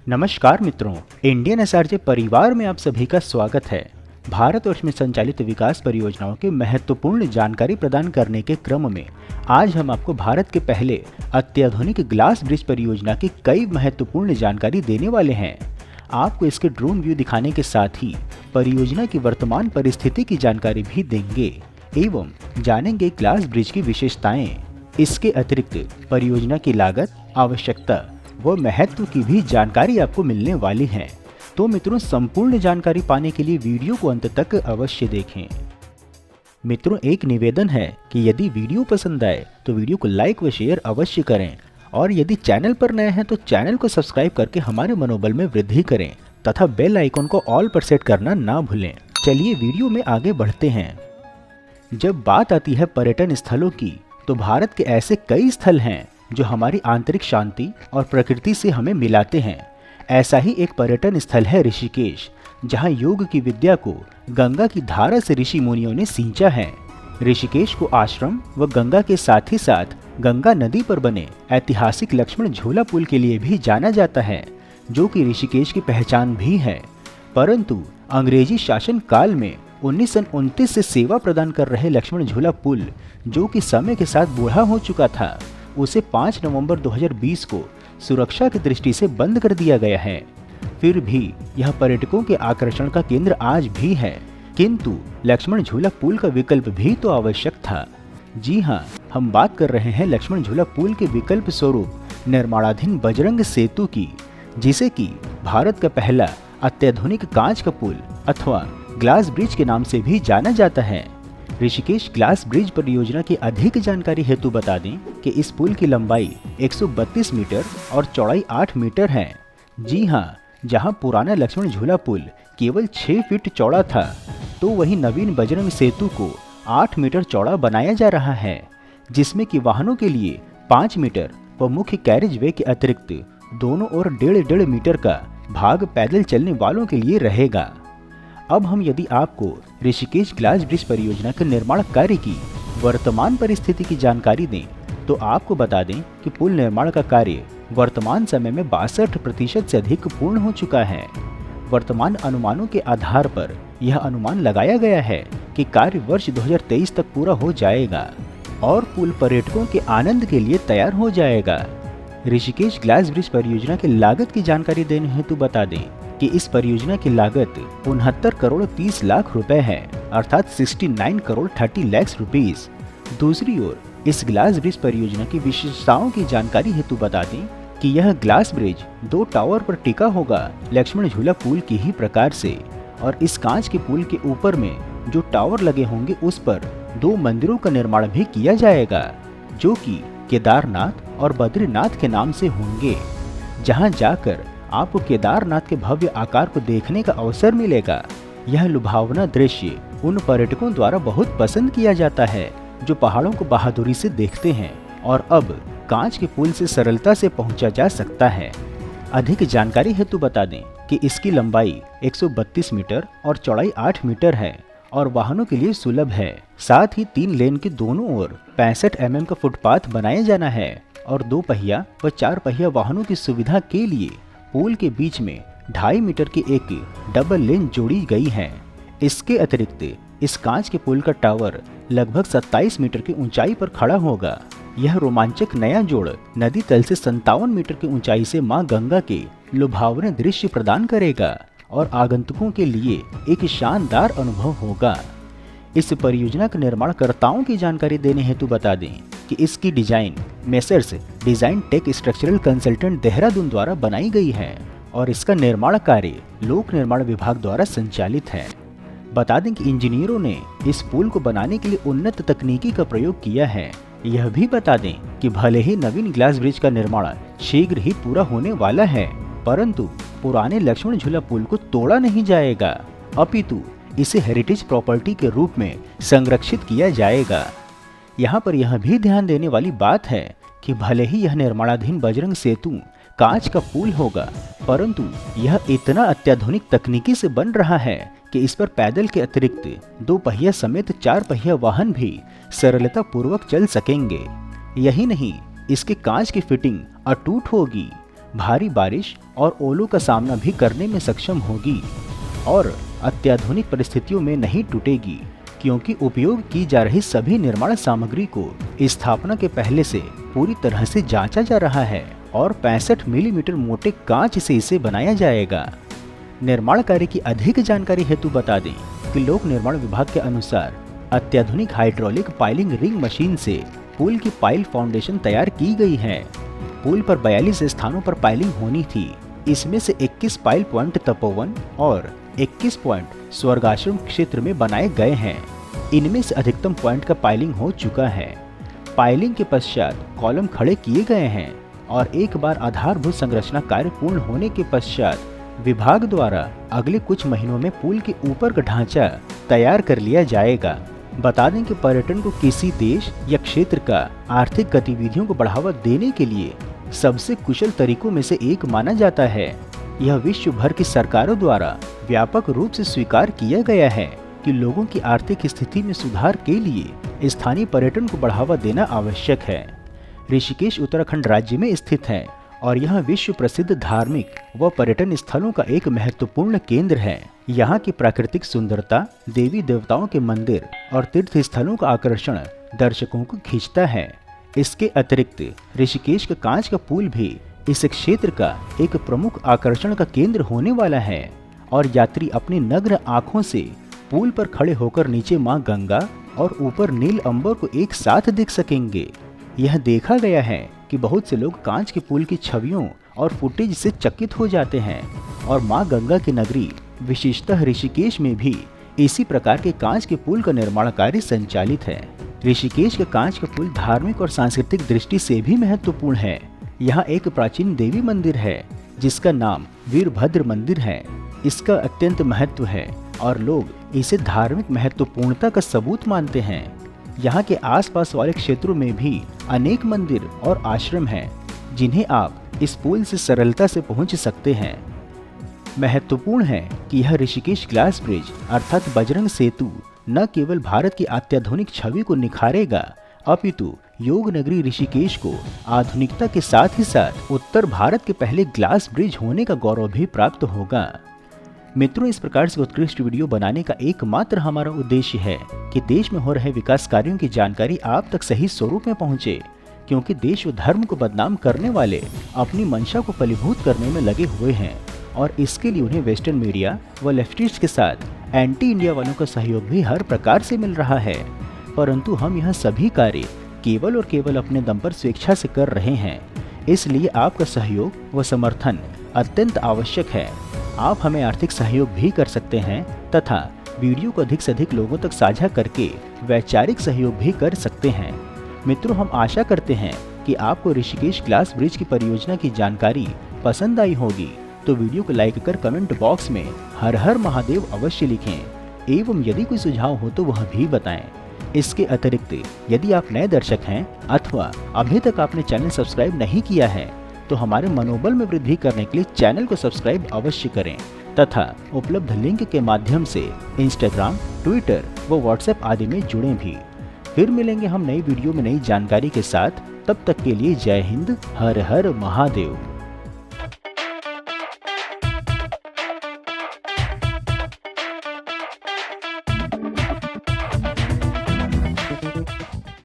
नमस्कार मित्रों, Indian SRJ परिवार में आप सभी का स्वागत है। भारत वर्ष में संचालित विकास परियोजनाओं की महत्वपूर्ण जानकारी प्रदान करने के क्रम में आज हम आपको भारत के पहले अत्याधुनिक ग्लास ब्रिज परियोजना की कई महत्वपूर्ण जानकारी देने वाले हैं। आपको इसके ड्रोन व्यू दिखाने के साथ ही परियोजना की वर्तमान परिस्थिति की जानकारी भी देंगे एवं जानेंगे ग्लास ब्रिज की विशेषताएं। इसके अतिरिक्त परियोजना की लागत, आवश्यकता व महत्व की भी जानकारी आपको मिलने वाली है। तो मित्रों, संपूर्ण जानकारी पाने के लिए वीडियो को अंत तक अवश्य देखें। मित्रों, एक निवेदन है कि यदि वीडियो पसंद आए तो वीडियो को लाइक व शेयर अवश्य करें और यदि चैनल पर नए हैं तो चैनल को सब्सक्राइब करके हमारे मनोबल में वृद्धि करें तथा बेल आइकन को ऑल पर सेट करना ना भूलें। चलिए वीडियो में आगे बढ़ते हैं। जब बात आती है पर्यटन स्थलों की तो भारत के ऐसे कई स्थल हैं जो हमारी आंतरिक शांति और प्रकृति से हमें मिलाते हैं। ऐसा ही एक पर्यटन स्थल है ऋषिकेश, जहां योग की विद्या को गंगा की धारा से ऋषि मुनियों ने सींचा है। ऋषिकेश को आश्रम व गंगा के साथ ही साथ गंगा नदी पर बने ऐतिहासिक लक्ष्मण झूला पुल के लिए भी जाना जाता है, जो कि ऋषिकेश की पहचान भी है। परंतु अंग्रेजी शासन काल में 1929 से सेवा प्रदान कर रहे लक्ष्मण झूला पुल, जो कि समय के साथ बूढ़ा हो चुका था, उसे 5 नवंबर 2020 को सुरक्षा की दृष्टि से बंद कर दिया गया है। फिर भी यह पर्यटकों के आकर्षण का केंद्र आज भी है, किंतु लक्ष्मण झूला पुल का विकल्प भी तो आवश्यक था। जी हाँ, हम बात कर रहे हैं लक्ष्मण झूला पुल के विकल्प स्वरूप निर्माणाधीन बजरंग सेतु की, जिसे कि भारत का पहला अत्याधुनिक कांच का पुल अथवा ग्लास ब्रिज के नाम से भी जाना जाता है। ऋषिकेश ग्लास ब्रिज परियोजना की अधिक जानकारी हेतु बता दें कि इस पुल की लंबाई 132 मीटर और चौड़ाई 8 मीटर है। जी हाँ, जहां पुराना लक्ष्मण झूला पुल केवल 6 फीट चौड़ा था, तो वहीं नवीन बजरंग सेतु को 8 मीटर चौड़ा बनाया जा रहा है, जिसमें कि वाहनों के लिए 5 मीटर व मुख्य कैरिज वे के अतिरिक्त दोनों ओर 1.5 मीटर का भाग पैदल चलने वालों के लिए रहेगा। अब हम यदि आपको ऋषिकेश ग्लास ब्रिज परियोजना के निर्माण कार्य की वर्तमान परिस्थिति की जानकारी दें तो आपको बता दें कि पुल निर्माण का कार्य वर्तमान समय में 62% से अधिक पूर्ण हो चुका है। वर्तमान अनुमानों के आधार पर यह अनुमान लगाया गया है कि कार्य वर्ष 2023 तक पूरा हो जाएगा और पुल पर्यटकों के आनंद के लिए तैयार हो जाएगा। ऋषिकेश ग्लास ब्रिज परियोजना की लागत की जानकारी देने हेतु बता दें कि इस परियोजना की लागत 69 करोड़ 30 लाख रुपए है, अर्थात 69 करोड़ 30 लाख रुपीस। दूसरी ओर इस ग्लास ब्रिज परियोजना की विशेषताओं की जानकारी हेतु बता दें कि यह ग्लास ब्रिज 2 टावर पर टिका होगा लक्ष्मण झूला पुल की ही प्रकार से, और इस कांच के पुल के ऊपर में जो टावर लगे होंगे उस पर 2 मंदिरों का निर्माण भी किया जाएगा, जो कि केदारनाथ और बद्रीनाथ के नाम से होंगे, जहां जाकर आपको केदारनाथ के भव्य आकार को देखने का अवसर मिलेगा। यह लुभावना दृश्य उन पर्यटकों द्वारा बहुत पसंद किया जाता है जो पहाड़ों को बहादुरी से देखते हैं, और अब कांच के पुल से सरलता से पहुंचा जा सकता है। अधिक जानकारी हेतु बता दें कि इसकी लंबाई 132 मीटर और चौड़ाई 8 मीटर है और वाहनों के लिए सुलभ है। साथ ही 3 लेन के दोनों ओर 65 mm का फुटपाथ बनाया जाना है और 2 पहिया व 4 पहिया वाहनों की सुविधा के लिए पुल के बीच में 2.5 मीटर की एक डबल लेन जोड़ी गई है। इसके अतिरिक्त इस कांच के पुल का टावर लगभग 27 मीटर की ऊंचाई पर खड़ा होगा। यह रोमांचक नया जोड़ नदी तल से 57 मीटर की ऊंचाई से मां गंगा के लुभावने दृश्य प्रदान करेगा और आगंतुकों के लिए एक शानदार अनुभव होगा। इस परियोजना के निर्माणकर्ताओं की जानकारी देने हेतु बता दें कि इसकी design messrs design tech structural consultant Dehradun द्वारा बनाई गई है और इसका निर्माण कार्य लोक निर्माण विभाग द्वारा संचालित है। बता दें कि इंजीनियरों ने इस पुल को बनाने के लिए उन्नत तकनीकी का प्रयोग किया है। यह भी बता दें कि भले ही नवीन ग्लास ब्रिज का निर्माण शीघ्र ही पूरा होने वाला है, परंतु पुराने लक्ष्मण झूला पुल को तोड़ा नहीं जाएगा, अपितु इसे हेरिटेज प्रॉपर्टी के रूप में संरक्षित किया जाएगा। यहाँ पर यह भी ध्यान देने वाली बात है कि भले ही यह निर्माणाधीन बजरंग सेतु कांच का पुल होगा, परंतु यह इतना अत्याधुनिक तकनीकी से बन रहा है कि इस पर पैदल के अतिरिक्त 2 पहिया समेत 4 पहिया वाहन भी सरलता पूर्वक चल सकेंगे। यही नहीं, इसके कांच की फिटिंग अटूट होगी। भारी बारिश और ओलों का सामना भी करने में सक्षम होगी और अत्याधुनिक परिस्थितियों में नहीं टूटेगी, क्योंकि उपयोग की जा रही सभी निर्माण सामग्री को स्थापना के पहले से पूरी तरह से जांचा जा रहा है और 65 मिलीमीटर मोटे कांच से इसे बनाया जाएगा। निर्माण कार्य की अधिक जानकारी हेतु बता दें कि लोक निर्माण विभाग के अनुसार अत्याधुनिक हाइड्रोलिक पाइलिंग रिंग मशीन से पुल की पाइल फाउंडेशन तैयार की गई है। पुल पर 42 स्थानों पर पाइलिंग होनी थी। इसमें से 21 पाइल पॉइंट तपोवन और 21 पॉइंट स्वर्गाश्रम क्षेत्र में बनाए गए हैं। इनमें से अधिकतम पॉइंट का पाइलिंग हो चुका है। पाइलिंग के पश्चात कॉलम खड़े किए गए हैं और एक बार आधारभूत संरचना कार्य पूर्ण होने के पश्चात विभाग द्वारा अगले कुछ महीनों में पुल के ऊपर का ढांचा तैयार कर लिया जाएगा। बता दें कि पर्यटन को किसी देश या क्षेत्र का आर्थिक गतिविधियों को बढ़ावा देने के लिए सबसे कुशल तरीकों में से एक माना जाता है। यह विश्व भर की सरकारों द्वारा व्यापक रूप से स्वीकार किया गया है कि लोगों की आर्थिक स्थिति में सुधार के लिए स्थानीय पर्यटन को बढ़ावा देना आवश्यक है। ऋषिकेश उत्तराखंड राज्य में स्थित है और यह विश्व प्रसिद्ध धार्मिक व पर्यटन स्थलों का एक महत्वपूर्ण केंद्र है। यहाँ की प्राकृतिक सुंदरता, देवी देवताओं के मंदिर और तीर्थ स्थलों का आकर्षण दर्शकों को खींचता है। इसके अतिरिक्त ऋषिकेश का कांच का पुल भी इस क्षेत्र का एक प्रमुख आकर्षण का केंद्र होने वाला है और यात्री अपनी नग्न आंखों से पुल पर खड़े होकर नीचे मां गंगा और ऊपर नील अंबर को एक साथ देख सकेंगे। यह देखा गया है कि बहुत से लोग कांच के पुल की छवियों और फुटेज से चकित हो जाते हैं और मां गंगा की नगरी विशेषतः ऋषिकेश में भी इसी प्रकार के कांच के पुल का निर्माण कार्य संचालित है। ऋषिकेश का कांच का पुल धार्मिक और सांस्कृतिक दृष्टि से भी महत्वपूर्ण है। यहाँ एक प्राचीन देवी मंदिर है जिसका नाम वीरभद्र मंदिर है। इसका अत्यंत महत्व है और लोग इसे धार्मिक महत्वपूर्णता का सबूत मानते हैं। यहाँ के आसपास वाले क्षेत्रों में भी अनेक मंदिर और आश्रम हैं जिन्हें आप इस पुल से सरलता से पहुंच सकते हैं। महत्वपूर्ण है कि यह ऋषिकेश ग्लास ब्रिज अर्थात बजरंग सेतु न केवल भारत की अत्याधुनिक छवि को निखारेगा, अपितु योग नगरी ऋषिकेश को आधुनिकता के साथ ही साथ उत्तर भारत के पहले ग्लास ब्रिज होने का गौरव भी प्राप्त होगा। मित्रों, इस प्रकार से उत्कृष्ट वीडियो बनाने का एकमात्र हमारा उद्देश्य है कि देश में हो रहे विकास कार्यों की जानकारी आप तक सही स्वरूप में पहुंचे, क्योंकि देश व धर्म को बदनाम करने वाले अपनी मंशा को फलीभूत करने में लगे हुए हैं और इसके लिए उन्हें वेस्टर्न मीडिया व लेफ्टिस्ट के साथ एंटी इंडिया वालों का सहयोग भी हर प्रकार से मिल रहा है। परंतु हम यह सभी कार्य केवल और केवल अपने दम पर स्वेच्छा से कर रहे हैं, इसलिए आपका सहयोग व समर्थन अत्यंत आवश्यक है। आप हमें आर्थिक सहयोग भी कर सकते हैं तथा वीडियो को अधिक से अधिक लोगों तक साझा करके वैचारिक सहयोग भी कर सकते हैं। मित्रों, हम आशा करते हैं कि आपको ऋषिकेश ग्लास ब्रिज की परियोजना की जानकारी पसंद आई होगी, तो वीडियो को लाइक कर कमेंट बॉक्स में हर हर महादेव अवश्य लिखें एवं यदि कोई सुझाव हो तो वह भी बताएं। इसके अतिरिक्त यदि आप नए दर्शक हैं अथवा अभी तक आपने चैनल सब्सक्राइब नहीं किया है तो हमारे मनोबल में वृद्धि करने के लिए चैनल को सब्सक्राइब अवश्य करें तथा उपलब्ध लिंक के माध्यम से इंस्टाग्राम, ट्विटर व व्हाट्सएप आदि में जुड़ें भी। फिर मिलेंगे हम नई वीडियो में नई जानकारी के साथ। तब तक के लिए जय हिंद, हर हर महादेव।